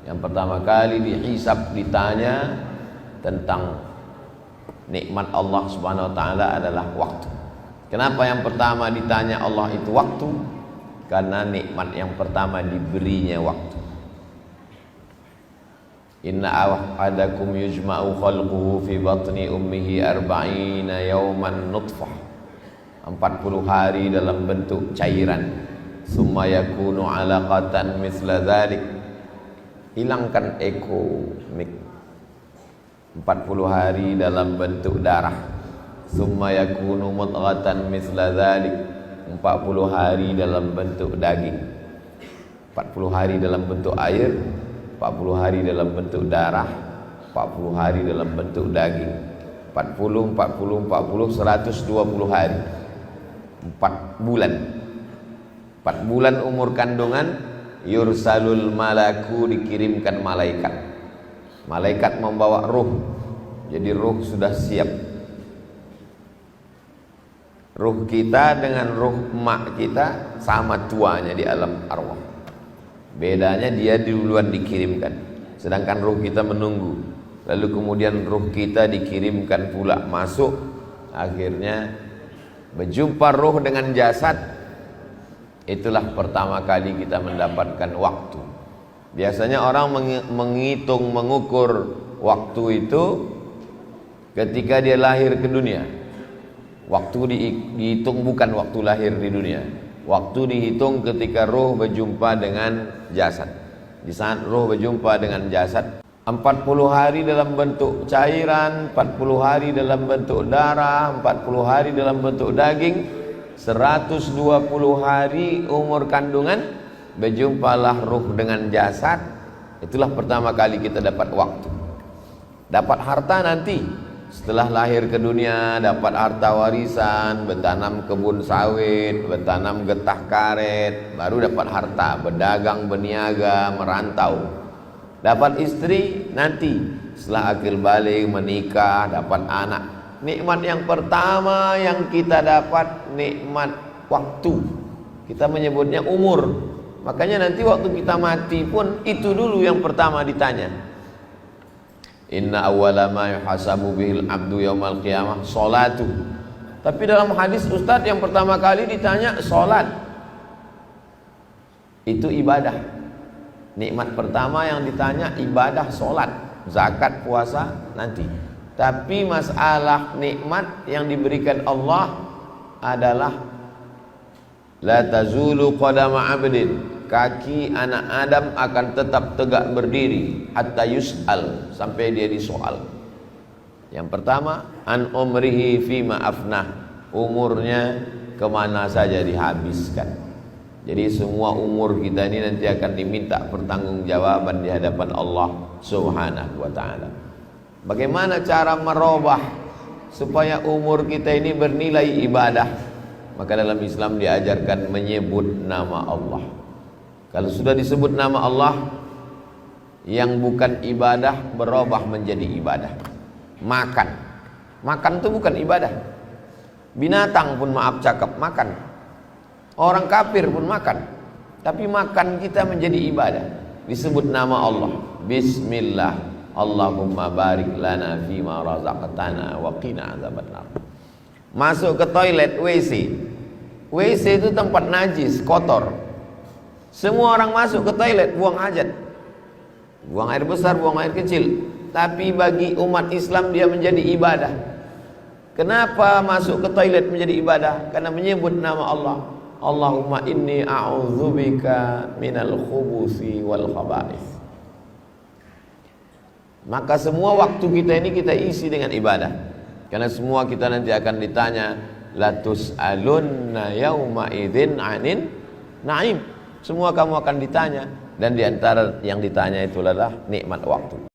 Yang pertama kali dihisab, ditanya tentang nikmat Allah Subhanahu wa taala adalah waktu. Kenapa yang pertama ditanya Allah itu waktu? Karena nikmat yang pertama diberinya waktu. Inna ahadakum yujma'u khalquhu fi batni ummihi arba'ina yawman nutfah, 40 hari dalam bentuk cairan, summa yakunu alaqatan misla dhalik. Hilangkan eko mik, 40 hari dalam bentuk darah, summa yakunu mudghatan misla dhalik, 40 hari dalam bentuk daging, 40 hari dalam bentuk air, 40 hari dalam bentuk darah, 40 hari dalam bentuk daging, 40, 40, 40, 120 hari, 4 bulan. 4 bulan umur kandungan, yursalul malaku, dikirimkan malaikat. Malaikat membawa ruh. Jadi ruh sudah siap. Ruh kita dengan ruh emak kita sama tuanya di alam arwah. Bedanya dia duluan dikirimkan, sedangkan ruh kita menunggu. Lalu kemudian ruh kita dikirimkan pula masuk. Akhirnya berjumpa ruh dengan jasad. Itulah pertama kali kita mendapatkan waktu. Biasanya orang menghitung, mengukur waktu itu ketika dia lahir ke dunia. Waktu dihitung bukan waktu lahir di dunia. Waktu dihitung ketika ruh berjumpa dengan jasad. Di saat ruh berjumpa dengan jasad, 40 hari dalam bentuk cairan, 40 hari dalam bentuk darah, 40 hari dalam bentuk daging, 120 hari umur kandungan, berjumpalah ruh dengan jasad. Itulah pertama kali kita dapat waktu. Dapat harta nanti setelah lahir ke dunia, dapat harta warisan, bertanam kebun sawit, bertanam getah karet, baru dapat harta, berdagang, berniaga, merantau. Dapat istri nanti setelah akil balik, menikah, dapat anak. Nikmat yang pertama yang kita dapat nikmat waktu. Kita menyebutnya umur. Makanya nanti waktu kita mati pun itu dulu yang pertama ditanya. Inna awwala ma yuhasabu bihil abdu yaumal qiyamah sholatu. Tapi dalam hadis Ustadz yang pertama kali ditanya sholat. Itu ibadah. Nikmat pertama yang ditanya ibadah sholat, zakat, puasa nanti. Tapi masalah nikmat yang diberikan Allah adalah la tazulu qadama 'abdin, kaki anak Adam akan tetap tegak berdiri hatta yus'al, sampai dia disoal. Yang pertama, an umrihi fima afnah, umurnya kemana saja dihabiskan. Jadi semua umur kita ini nanti akan diminta pertanggungjawaban di hadapan Allah Subhanahu wa taala. Bagaimana cara merubah supaya umur kita ini bernilai ibadah? Maka dalam Islam diajarkan menyebut nama Allah. Kalau sudah disebut nama Allah, yang bukan ibadah berubah menjadi ibadah. Makan itu bukan ibadah. Binatang pun maaf cakap makan. Orang kafir pun makan. Tapi makan kita menjadi ibadah. Disebut nama Allah, Bismillah, Allahumma barik lana fima razaqtana wa qina azabannar. Masuk ke toilet, WC. WC itu tempat najis, kotor. Semua orang masuk ke toilet buang hajat. Buang air besar, buang air kecil. Tapi bagi umat Islam dia menjadi ibadah. Kenapa masuk ke toilet menjadi ibadah? Karena menyebut nama Allah. Allahumma inni a'udzubika minal khubusi wal khaba'is. Maka semua waktu kita ini kita isi dengan ibadah. Karena semua kita nanti akan ditanya, latus alunna yauma idzin anin na'im. Semua kamu akan ditanya, dan diantara yang ditanya itu adalah nikmat waktu.